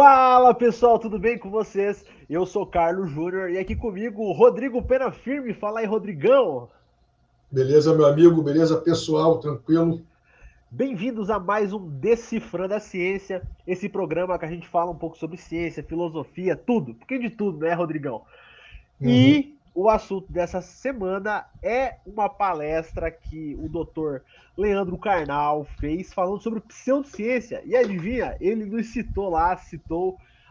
Fala pessoal, tudo bem com vocês? Eu sou Carlos Júnior e aqui comigo o Rodrigo Pena Firme. Fala aí, Rodrigão. Beleza, meu amigo? Beleza, pessoal? Tranquilo? Bem-vindos a mais um Decifrando a Ciência, esse programa que a gente fala um pouco sobre ciência, filosofia, tudo, um pouquinho de tudo, né, Rodrigão? Uhum. E o assunto dessa semana é uma palestra que o doutor Leandro Carnal fez falando sobre pseudociência. E adivinha, ele nos citou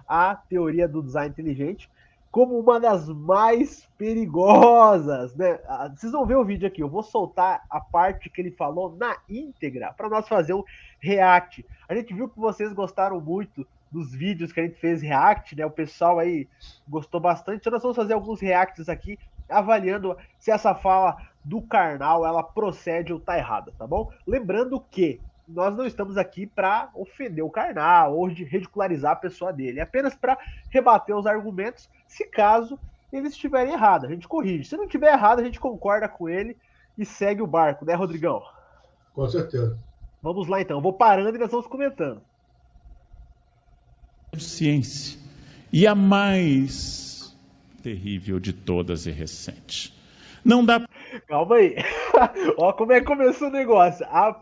a teoria do design inteligente como uma das mais perigosas, né? Vocês vão ver o vídeo aqui, eu vou soltar a parte que ele falou na íntegra para nós fazer um react. A gente viu que vocês gostaram muito dos vídeos que a gente fez react, né? O pessoal aí gostou bastante. Então nós vamos fazer alguns reacts aqui, avaliando se essa fala do Karnal ela procede ou tá errada, tá bom? Lembrando que nós não estamos aqui para ofender o Karnal ou de ridicularizar a pessoa dele, é apenas para rebater os argumentos, se caso eles estiverem errados, a gente corrige. Se não tiver errado, a gente concorda com ele e segue o barco, né, Rodrigão? Com certeza. Vamos lá então, eu vou parando e nós vamos comentando. Ciência. E a mais terrível de todas e recente. Não dá. Calma aí. Ó como é que começou o negócio. A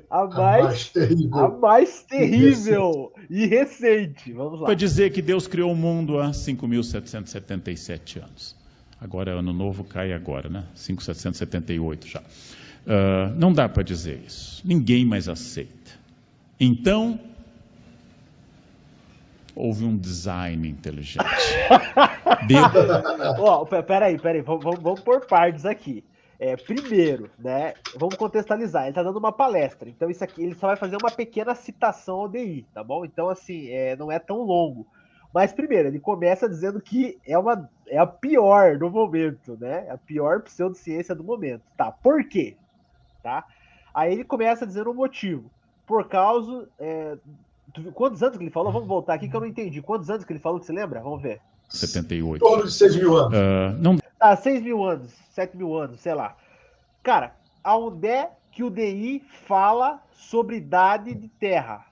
A mais terrível mais e recente. terrível e recente. Vamos lá. Para dizer que Deus criou o mundo há 5.777 anos. Agora, ano novo cai agora, né? 5.778 já. Não dá para dizer isso. Ninguém mais aceita. Então, houve um design inteligente. Ó, peraí, vamos por partes aqui. Primeiro, né, vamos contextualizar, ele tá dando uma palestra, então isso aqui, ele só vai fazer uma pequena citação ao DI, tá bom? Então, assim, não é tão longo. Mas, primeiro, ele começa dizendo que é a pior do momento, né? A pior pseudociência do momento. Tá, por quê? Tá? Aí ele começa dizendo o motivo. Por causa. Quantos anos que ele falou? Vamos voltar aqui que eu não entendi. Quantos anos que ele falou que você lembra? Vamos ver. 78. Em torno de 6 mil anos. Não. Tá, 6 mil anos, 7 mil anos, sei lá. Cara, aonde é que o DI fala sobre idade de terra?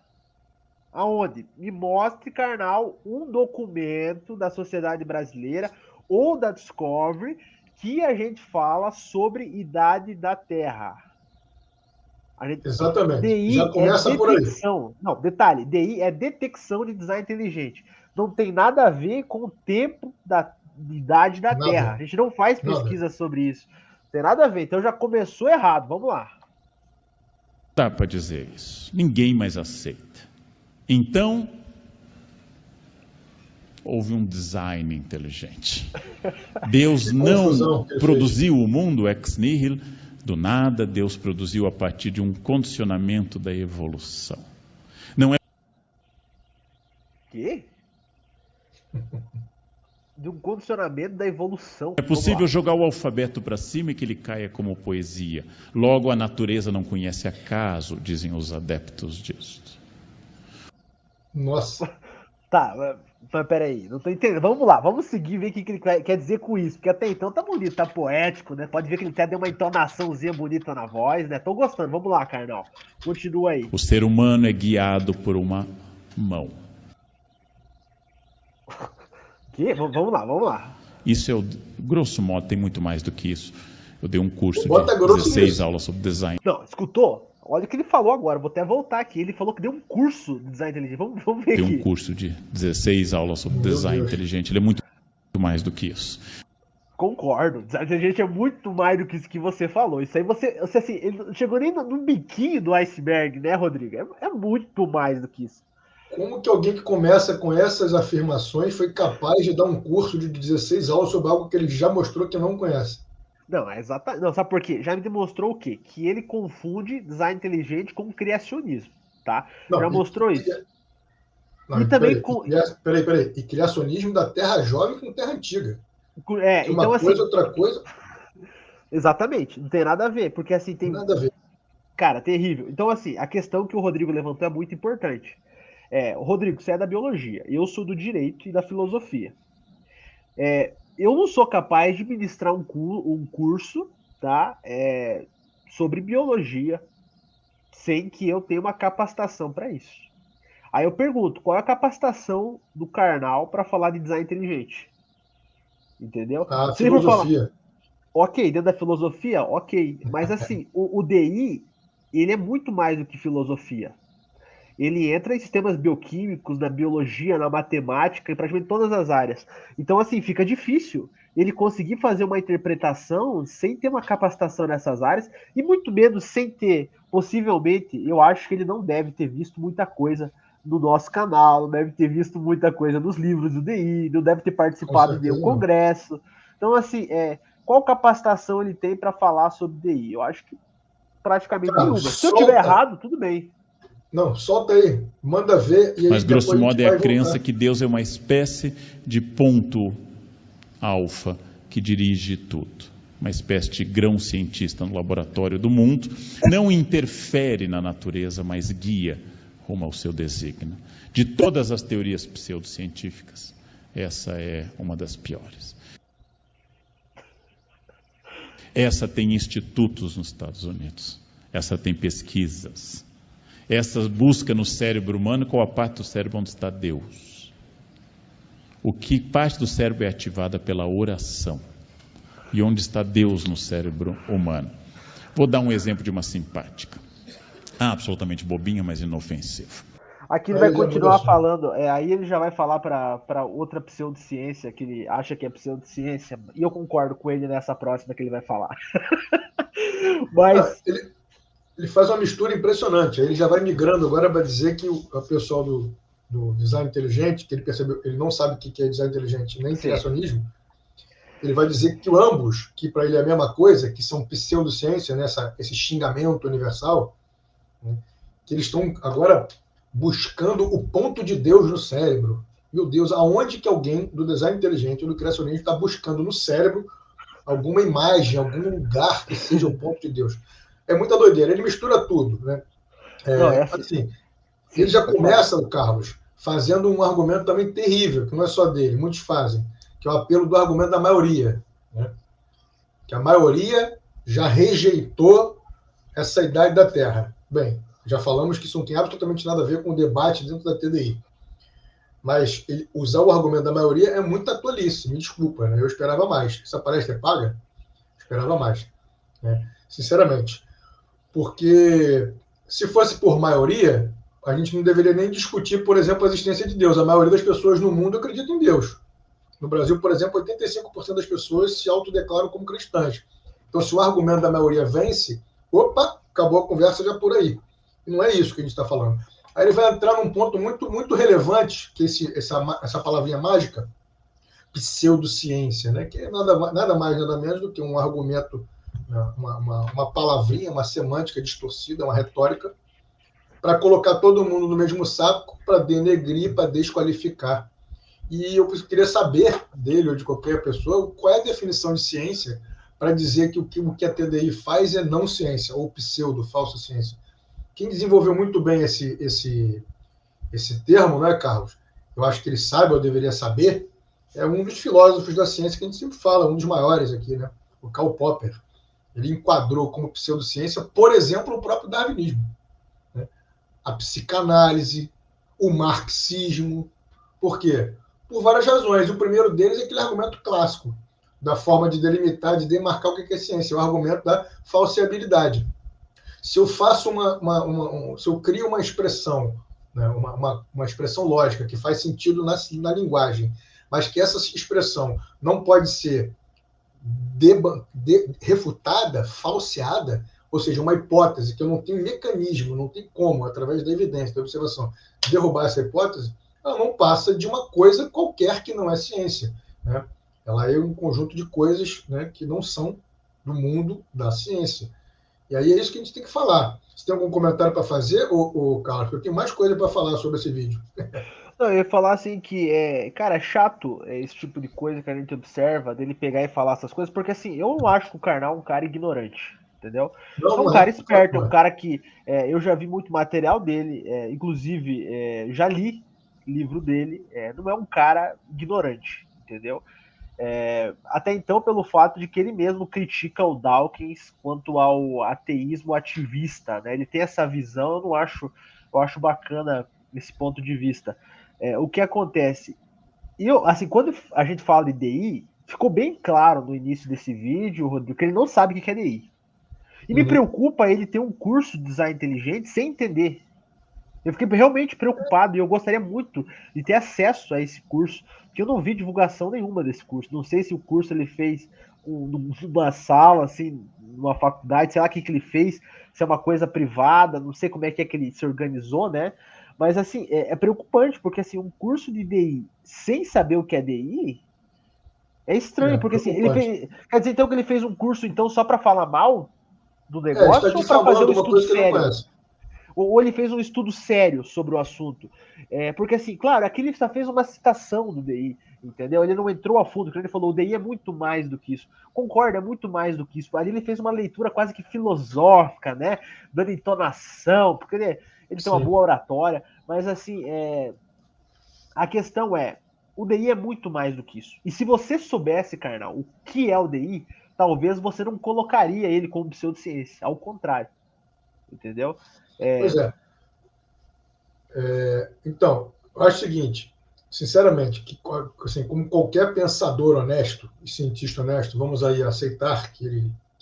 Aonde? Me mostre, carnal, um documento da sociedade brasileira ou da Discovery que a gente fala sobre idade da terra. Exatamente. Já DI é começa por aí. detecção. Não, detalhe, DI é detecção de design inteligente. Não tem nada a ver com o tempo da idade da Terra. A Nada. gente não faz Nada. pesquisa sobre isso. Não tem nada a ver. Então já começou errado. Vamos lá. Dá para dizer isso. Ninguém mais aceita. Então, houve um design inteligente. Deus não produziu o mundo ex nihilo. Do nada, Deus produziu a partir de um condicionamento da evolução. Não é... Quê? De um condicionamento da evolução. É possível jogar o alfabeto para cima e que ele caia como poesia. Logo, a natureza não conhece acaso, dizem os adeptos disto. Nossa. Tá, mas peraí, não tô entendendo. Vamos lá, vamos seguir e ver o que ele quer dizer com isso. Porque até então tá bonito, tá poético, né? Pode ver que ele até deu uma entonaçãozinha bonita na voz, né? Tô gostando, vamos lá, Karnal. Continua aí. O ser humano é guiado por uma mão. Que? Vamos lá. Isso é o grosso modo, tem muito mais do que isso. Eu dei um curso Bota de 16 aulas sobre design. Não, escutou? Olha o que ele falou agora, vou até voltar aqui. Ele falou que deu um curso de design inteligente. Vamos ver aqui. Dei um curso de 16 aulas sobre design inteligente. Ele é muito mais do que isso. Concordo. Design inteligente é muito mais do que isso que você falou. Isso aí você assim, ele não chegou nem no biquinho do iceberg, né, Rodrigo? É muito mais do que isso. Como que alguém que começa com essas afirmações foi capaz de dar um curso de 16 aulas sobre algo que ele já mostrou que não conhece? Não, é exatamente. Não, sabe por quê? Já me demonstrou o quê? Que ele confunde design inteligente com criacionismo, tá? Não, Já mostrou isso. Não, E também peraí. E criacionismo da terra jovem com terra antiga. Que então uma coisa, assim. outra coisa. Exatamente, não tem nada a ver, porque assim tem. Nada a ver. Cara, terrível. Então, assim, a questão que o Rodrigo levantou é muito importante. Rodrigo, você é da biologia, eu sou do direito e da filosofia. Eu não sou capaz de ministrar um curso, tá? Sobre biologia sem que eu tenha uma capacitação para isso. Aí eu pergunto, qual é a capacitação do Karnal para falar de design inteligente? Entendeu? A Se ele for falar, filosofia. ok, dentro da filosofia, ok. Mas assim, o DI, ele é muito mais do que filosofia. Ele entra em sistemas bioquímicos, na biologia, na matemática, em praticamente todas as áreas. Então, assim, fica difícil ele conseguir fazer uma interpretação sem ter uma capacitação nessas áreas, e muito menos sem ter, possivelmente, eu acho que ele não deve ter visto muita coisa no nosso canal, não deve ter visto muita coisa nos livros do DI, não deve ter Com participado de nenhum certeza não. congresso. Então, assim, qual capacitação ele tem para falar sobre DI? Eu acho que praticamente Cara, nenhuma. Se eu tiver solta. errado, tudo bem. Não, solta aí. Manda ver e Mas, aí grosso depois a modo, gente é a vai crença voltar. que Deus é uma espécie de ponto alfa que dirige tudo. Uma espécie de grão cientista no laboratório do mundo. Não interfere na natureza, mas guia rumo ao seu desígnio. De todas as teorias pseudocientíficas, essa é uma das piores. Essa tem institutos nos Estados Unidos. Essa tem pesquisas. Essa busca no cérebro humano qual a parte do cérebro onde está Deus. O que parte do cérebro é ativada pela oração. E onde está Deus no cérebro humano. Vou dar um exemplo de uma simpática. Absolutamente bobinha, mas inofensiva. Aqui ele Aí vai ele já muda continuar assunto. falando, aí ele já vai falar para outra pseudociência que ele acha que é pseudociência, e eu concordo com ele nessa próxima que ele vai falar. Ah, Mas, ele faz uma mistura impressionante. Aí ele já vai migrando agora para dizer que o pessoal do design inteligente, que ele percebeu, ele não sabe o que é design inteligente nem sim, criacionismo, ele vai dizer que ambos, que para ele é a mesma coisa, que são pseudociência, né, esse xingamento universal, né, que eles estão agora buscando o ponto de Deus no cérebro. Meu Deus, aonde que alguém do design inteligente ou do criacionismo está buscando no cérebro alguma imagem, algum lugar que seja o ponto de Deus? É muita doideira. Ele mistura tudo, né? não, é assim, Assim, ele sim, já pode falar. começa, o Carlos, fazendo um argumento também terrível, que não é só dele, muitos fazem, que é o apelo do argumento da maioria, né? Que a maioria já rejeitou essa idade da Terra. Bem, já falamos que isso não tem absolutamente nada a ver com o debate dentro da TDI. Mas ele, usar o argumento da maioria é muita tolice, me desculpa, né? Eu esperava mais. Essa palestra é paga? Esperava mais, né? Sinceramente. Porque se fosse por maioria, a gente não deveria nem discutir, por exemplo, a existência de Deus. A maioria das pessoas no mundo acredita em Deus. No Brasil, por exemplo, 85% das pessoas se autodeclaram como cristãs. Então, se o argumento da maioria vence, opa, acabou a conversa já por aí. E não é isso que a gente está falando. Aí ele vai entrar num ponto muito, muito relevante, que é essa palavrinha mágica, pseudociência, né? Que é nada mais, nada menos do que um argumento, uma palavrinha, uma semântica distorcida, uma retórica, para colocar todo mundo no mesmo saco, para denegrir, para desqualificar. E eu queria saber dele ou de qualquer pessoa qual é a definição de ciência para dizer que o que a TDI faz é não ciência, ou pseudo, falsa ciência. Quem desenvolveu muito bem esse termo, né, Carlos? Eu acho que ele sabe, ou deveria saber, é um dos filósofos da ciência que a gente sempre fala, um dos maiores aqui, né? O Karl Popper. Ele enquadrou como pseudociência, por exemplo, o próprio darwinismo, né? A psicanálise, o marxismo. Por quê? Por várias razões. O primeiro deles é aquele argumento clássico da forma de delimitar, de demarcar o que é ciência, o argumento da falseabilidade. Se eu faço se eu crio uma expressão, né, uma expressão lógica que faz sentido na linguagem, mas que essa expressão não pode ser refutada, falseada, ou seja, uma hipótese que eu não tenho mecanismo, não tem como, através da evidência, da observação, derrubar essa hipótese, ela não passa de uma coisa qualquer que não é ciência, né? Ela é um conjunto de coisas, né, que não são do mundo da ciência. E aí é isso que a gente tem que falar. Você tem algum comentário para fazer, Carlos? Porque eu tenho mais coisa para falar sobre esse vídeo. Não, eu ia falar assim que cara, é chato esse tipo de coisa que a gente observa, dele pegar e falar essas coisas, porque assim, eu não acho que o Karnal é um cara ignorante, entendeu? Não, É um não cara é. Claro que esperto, é não um é. cara que eu já vi muito material dele, inclusive já li livro dele, não é um cara ignorante, entendeu? Até então, pelo fato de que ele mesmo critica o Dawkins quanto ao ateísmo ativista, né? Ele tem essa visão, eu acho bacana esse ponto de vista. O que acontece? Assim, quando a gente fala de DI, ficou bem claro no início desse vídeo, Rodrigo, que ele não sabe o que é DI. E me preocupa ele ter um curso de design inteligente sem entender. Eu fiquei realmente preocupado e eu gostaria muito de ter acesso a esse curso, porque eu não vi divulgação nenhuma desse curso. Não sei se o curso ele fez numa sala, assim, numa faculdade, sei lá o que ele fez, se é uma coisa privada, não sei como é que ele se organizou, né? Mas, assim, é preocupante, porque, assim, um curso de DI sem saber o que é DI é estranho, porque, assim, ele Preocupante. fez... Quer dizer, então, que ele fez um curso, então, só para falar mal do Está negócio ou para fazer um difamando uma estudo coisa que ele não sério? conhece. Ou ele fez um estudo sério sobre o assunto. Porque, assim, claro, aqui ele só fez uma citação do DI, entendeu? Ele não entrou a fundo, porque ele falou, o DI é muito mais do que isso. Concorda, é muito mais do que isso. Ali ele fez uma leitura quase que filosófica, né? Dando entonação, porque ele tem uma Sim. boa oratória, mas, assim, a questão o DI é muito mais do que isso. E se você soubesse, carnal, o que é o DI, talvez você não colocaria ele como pseudociência, ao contrário, entendeu? Pois é. Então, eu acho o seguinte, sinceramente, que assim, como qualquer pensador honesto e cientista honesto, vamos aí aceitar que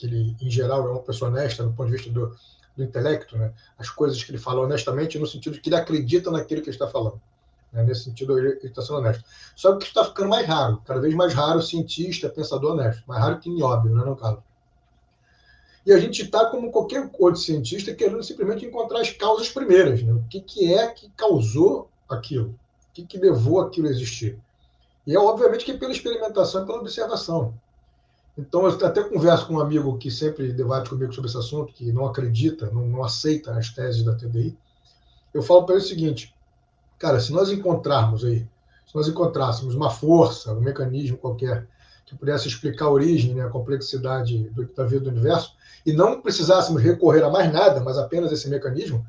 ele em geral, é uma pessoa honesta do ponto de vista do intelecto, né? As coisas que ele fala honestamente no sentido de que ele acredita naquilo que ele está falando. Né? Nesse sentido, ele está sendo honesto. Só que está ficando mais raro, cada vez mais raro cientista, pensador honesto. Mais raro que nióbio, né, no caso. E a gente está, como qualquer outro cientista, querendo simplesmente encontrar as causas primeiras. Né? O que é que causou aquilo? O que levou aquilo a existir? E é obviamente que pela experimentação e pela observação. Então, eu até converso com um amigo que sempre debate comigo sobre esse assunto, que não acredita, não aceita as teses da TDI. Eu falo para ele o seguinte, cara, se nós encontrássemos uma força, um mecanismo qualquer que pudesse explicar a origem, né, a complexidade da vida do universo, e não precisássemos recorrer a mais nada, mas apenas esse mecanismo,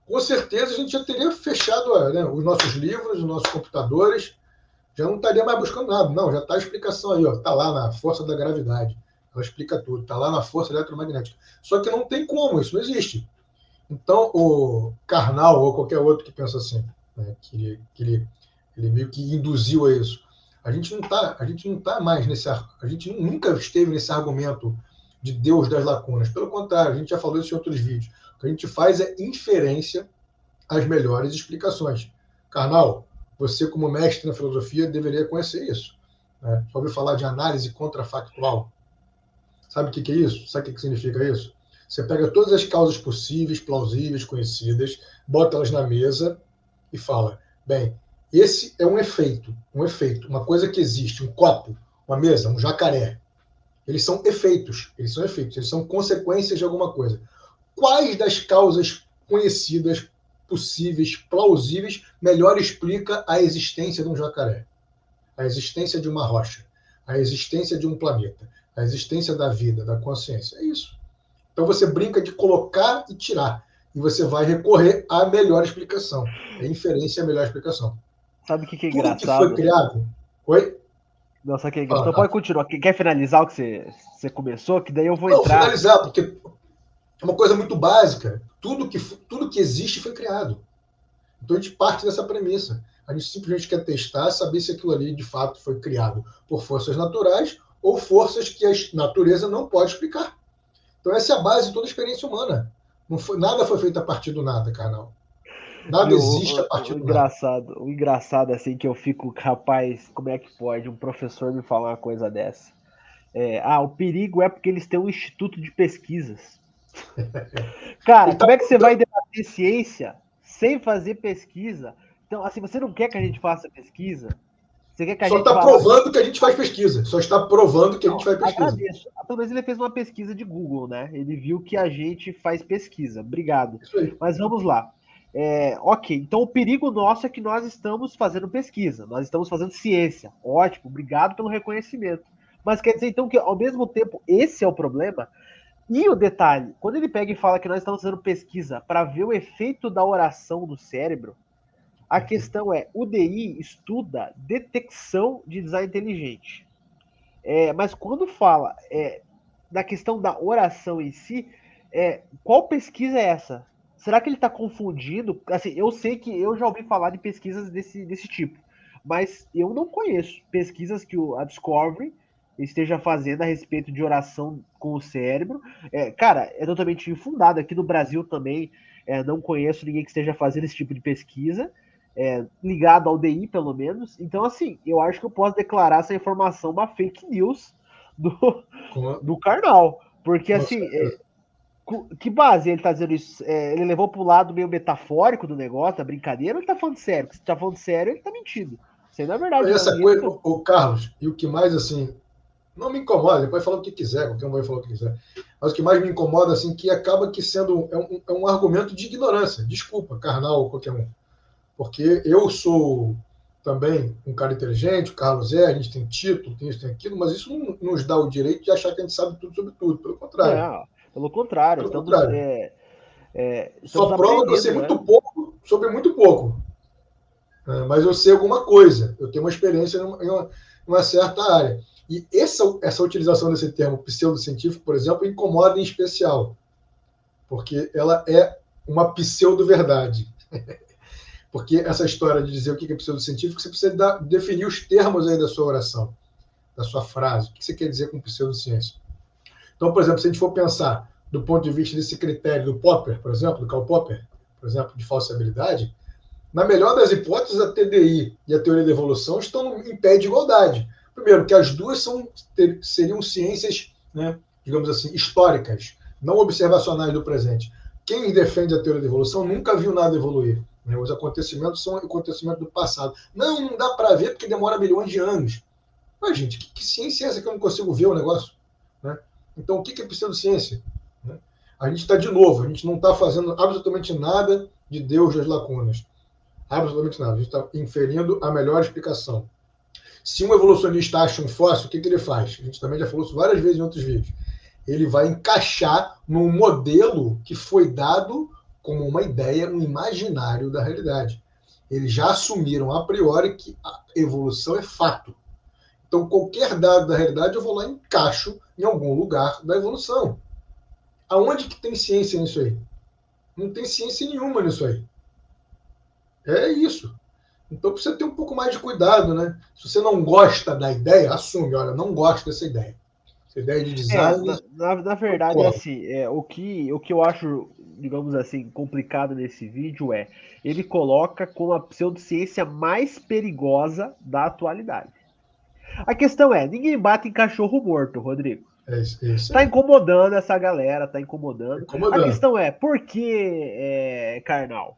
com certeza a gente já teria fechado, né, os nossos livros, os nossos computadores, já não estaria mais buscando nada. Não, já está a explicação aí, está lá na força da gravidade. Ela explica tudo, está lá na força eletromagnética. Só que não tem como, isso não existe. Então, o Karnal ou qualquer outro que pensa assim, né, que ele meio que induziu a isso. A gente não tá mais a gente nunca esteve nesse argumento de Deus das lacunas. Pelo contrário, a gente já falou isso em outros vídeos. O que a gente faz é inferência às melhores explicações. Karnal, você como mestre na filosofia deveria conhecer isso. Né? Já ouviu falar de análise contrafactual? Sabe o que é isso? Sabe o que significa isso? Você pega todas as causas possíveis, plausíveis, conhecidas, bota elas na mesa e fala, bem, esse é um efeito, uma coisa que existe, um copo, uma mesa, um jacaré. Eles são efeitos, eles são consequências de alguma coisa. Quais das causas conhecidas, possíveis, plausíveis, melhor explica a existência de um jacaré? A existência de uma rocha, a existência de um planeta, a existência da vida, da consciência. É isso. Então você brinca de colocar e tirar. E você vai recorrer à melhor explicação. A inferência é a melhor explicação. Sabe o que é Tudo que foi engraçado? criado. Oi? Não, sabe o que é engraçado? Fala, Então cara. pode continuar. Quer finalizar o que você começou? Que daí eu vou Não, entrar. finalizar, porque é uma coisa muito básica. Tudo que existe foi criado. Então a gente parte dessa premissa. A gente simplesmente quer testar, saber se aquilo ali de fato foi criado por forças naturais ou forças que a natureza não pode explicar. Então essa é a base de toda a experiência humana. Nada foi feito a partir do nada, carnal. Nada Viu, existe a partir o do nada. engraçado, o engraçado assim que eu fico, rapaz, como é que pode um professor me falar uma coisa dessa? O perigo é porque eles têm um instituto de pesquisas. Cara, Ele tá como é que você vai apontando, debater ciência sem fazer pesquisa? Então, assim, você não quer que a gente faça pesquisa? Você quer que a só gente está vá lá. provando que a gente faz pesquisa. Só está provando que a gente Não, faz pesquisa. agradeço. Pelo menos ele fez uma pesquisa de Google, né? Ele viu que a gente faz pesquisa. Obrigado. Isso aí. Mas vamos lá. Ok, então o perigo nosso é que nós estamos fazendo pesquisa, nós estamos fazendo ciência. Ótimo, obrigado pelo reconhecimento. Mas quer dizer então que ao mesmo tempo esse é o problema? E o detalhe, quando ele pega e fala que nós estamos fazendo pesquisa para ver o efeito da oração do cérebro, a questão o DI estuda detecção de design inteligente. Mas quando fala da questão da oração em si, qual pesquisa é essa? será que ele está confundindo? Assim, eu sei que eu já ouvi falar de pesquisas desse tipo, mas eu não conheço pesquisas que a Discovery esteja fazendo a respeito de oração com o cérebro. Cara, é totalmente infundado. Aqui no Brasil também não conheço ninguém que esteja fazendo esse tipo de pesquisa, ligado ao DI, pelo menos. Então, assim, eu acho que eu posso declarar essa informação uma fake news do, Com, do Karnal. Porque, com assim, certeza. que base ele tá dizendo isso? Ele levou pro lado meio metafórico do negócio, da brincadeira, ou ele tá falando sério? Se tá falando sério, ele tá mentindo. Isso aí não é verdade, E não. essa E ele coisa, não. o Carlos, e o que mais, assim, não me incomoda, ele pode falar o que quiser, qualquer um vai falar o que quiser. Mas o que mais me incomoda, assim, que acaba que sendo um argumento de ignorância. Desculpa, carnal ou qualquer um. Porque eu sou também um cara inteligente, o Carlos a gente tem título, tem isso, tem aquilo, mas isso não nos dá o direito de achar que a gente sabe tudo sobre tudo. Pelo contrário. Não, pelo contrário, Pelo estamos, contrário. estamos Só prova que eu sei aprendendo, né? muito pouco sobre muito pouco. Mas eu sei alguma coisa. Eu tenho uma experiência em uma certa área. E essa utilização desse termo pseudocientífico, por exemplo, incomoda em especial, porque ela é uma pseudo-verdade. Porque essa história de dizer o que é pseudocientífico, você precisa definir os termos aí da sua oração, da sua frase. O que você quer dizer com pseudociência? Então, por exemplo, se a gente for pensar do ponto de vista desse critério do Popper, por exemplo, do Karl Popper, por exemplo, de falsibilidade, na melhor das hipóteses, a TDI e a teoria da evolução estão em pé de igualdade. Primeiro, que as duas seriam ciências, né, digamos assim, históricas, não observacionais do presente. Quem defende a teoria da evolução nunca viu nada evoluir. Né? Os acontecimentos são acontecimentos do passado. Não dá para ver porque demora milhões de anos. Mas, gente, que ciência é essa que eu não consigo ver o negócio? Né? Então, o que é pseudociência? Né? A gente está de novo, a gente não está fazendo absolutamente nada de Deus das lacunas. Absolutamente nada. A gente está inferindo a melhor explicação. Se um evolucionista acha um fóssil, o que ele faz? A gente também já falou isso várias vezes em outros vídeos. Ele vai encaixar num modelo que foi dado como uma ideia, um imaginário da realidade. Eles já assumiram a priori que a evolução é fato. Então, qualquer dado da realidade, eu vou lá e encaixo em algum lugar da evolução. Aonde que tem ciência nisso aí? Não tem ciência nenhuma nisso aí. É isso. Então precisa ter um pouco mais de cuidado, né? Se você não gosta da ideia, assume, olha, não gosto dessa ideia. Essa ideia de design, Na não verdade, é cola. assim, o que eu acho, digamos assim, complicado nesse vídeo ele coloca como a pseudociência mais perigosa da atualidade. A questão ninguém bate em cachorro morto, Rodrigo. É isso Tá aí. incomodando essa galera, tá incomodando. A Incomodando. questão por que, carnal?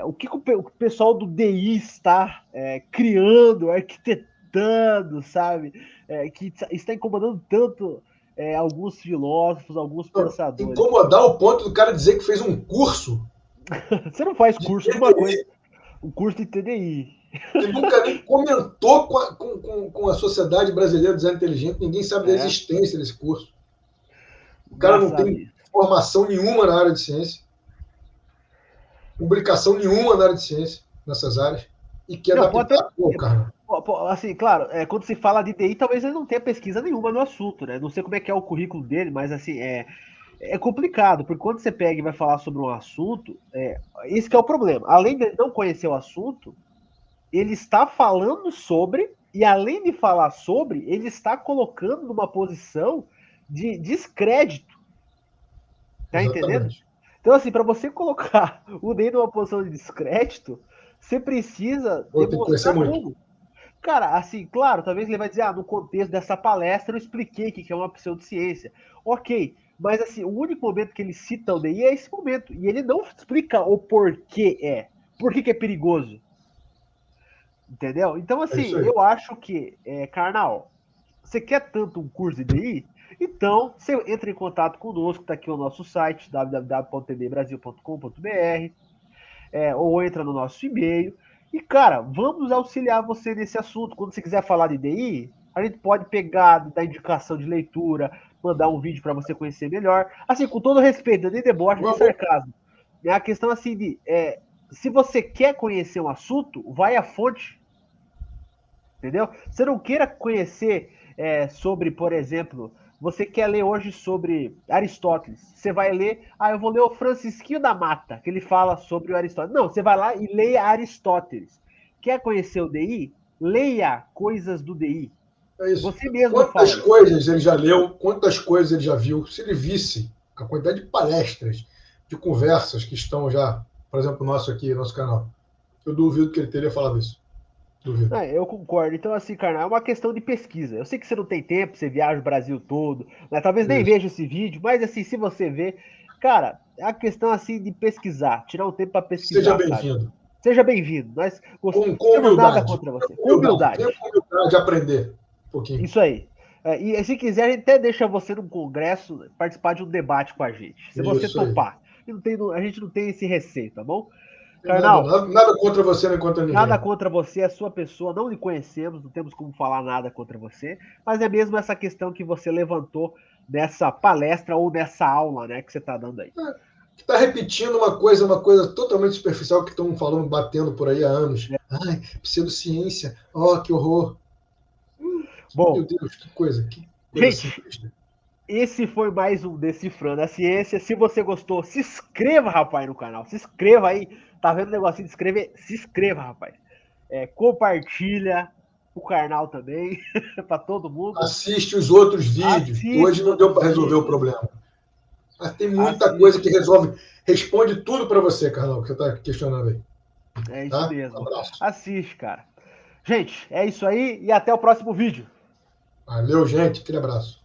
O que o pessoal do DI está criando, arquitetando, sabe? Que está incomodando tanto alguns filósofos, alguns Não, pensadores. incomodar ao ponto do cara dizer que fez um curso Você não faz de curso de uma coisa, TDI, um curso de TDI. que nunca nem comentou com a Sociedade Brasileira de Design Inteligente, ninguém sabe da É, existência desse curso. O cara não engraçado tem isso. formação nenhuma na área de ciência, publicação nenhuma na área de ciência, nessas áreas, e quer Não, pode adaptar. ter. Pô, cara, Assim, claro, quando se fala de DI, talvez ele não tenha pesquisa nenhuma no assunto, né? Não sei como é que é o currículo dele, mas assim, é complicado, porque quando você pega e vai falar sobre um assunto, esse que é o problema. Além de não conhecer o assunto, ele está falando sobre, e além de falar sobre, ele está colocando numa posição de descrédito. Tá entendendo? exatamente. Então, assim, para você colocar o DI numa posição de descrédito, você precisa Vou ter que conhecer demonstrar muito. como. Cara, assim, claro, talvez ele vai dizer, no contexto dessa palestra eu expliquei o que é uma pseudociência. Ok, mas assim, o único momento que ele cita o DI é esse momento. E ele não explica o porquê Por que é perigoso. Entendeu? Então, É assim, isso aí. eu acho que, carnal, você quer tanto um curso de DI? Então, você entra em contato conosco, tá aqui o nosso site, www.tdbrasil.com.br, ou entra no nosso e-mail. E, cara, vamos auxiliar você nesse assunto. Quando você quiser falar de DI, a gente pode pegar, dar indicação de leitura, mandar um vídeo para você conhecer melhor. Assim, com todo respeito, nem deboche, nem Vamos. sarcasmo. É a questão assim de, se você quer conhecer um assunto, vai à fonte, entendeu? Você não queira conhecer sobre, por exemplo, você quer ler hoje sobre Aristóteles, você vai ler, eu vou ler o Francisquinho da Mata, que ele fala sobre o Aristóteles. Não, você vai lá e leia Aristóteles. Quer conhecer o DI? Leia coisas do DI. É isso. Você mesmo Quantas fala. coisas ele já leu, quantas coisas ele já viu. Se ele visse a quantidade de palestras, de conversas que estão já, por exemplo, nosso canal, eu duvido que ele teria falado isso. Duvido. Eu concordo. Então, assim, Karnal, é uma questão de pesquisa. Eu sei que você não tem tempo, você viaja o Brasil todo, né? Talvez nem veja esse vídeo, mas assim, se você vê, cara, é a questão assim de pesquisar, tirar um tempo para pesquisar. Seja bem-vindo. Seja bem-vindo. Nós com temos nada humildade. contra você. Com humildade. Tenha humildade de aprender um pouquinho. Isso aí. E se quiser, a gente até deixa você num congresso participar de um debate com a gente. Se você topar. A gente não tem esse receio, tá bom? Karnal, nada contra você, nem contra ninguém. Nada contra você, é a sua pessoa, não lhe conhecemos, não temos como falar nada contra você, mas é mesmo essa questão que você levantou nessa palestra ou nessa aula, né, que você está dando aí. Está repetindo uma coisa totalmente superficial que estão falando, batendo por aí há anos. Ai, pseudociência, que horror. Bom, meu Deus, que coisa. Gente, esse foi mais um Decifrando a Ciência. Se você gostou, se inscreva, rapaz, no canal. Se inscreva aí. Tá vendo o negocinho de inscrever? Se inscreva, rapaz. Compartilha o canal também, para todo mundo. Assiste os outros vídeos. Hoje não deu para resolver o problema. Mas tem muita coisa que responde tudo para você, Carlão, que você está questionando aí. É isso mesmo. Um abraço. Assiste, cara. Gente, é isso aí e até o próximo vídeo. Valeu, gente. Aquele abraço.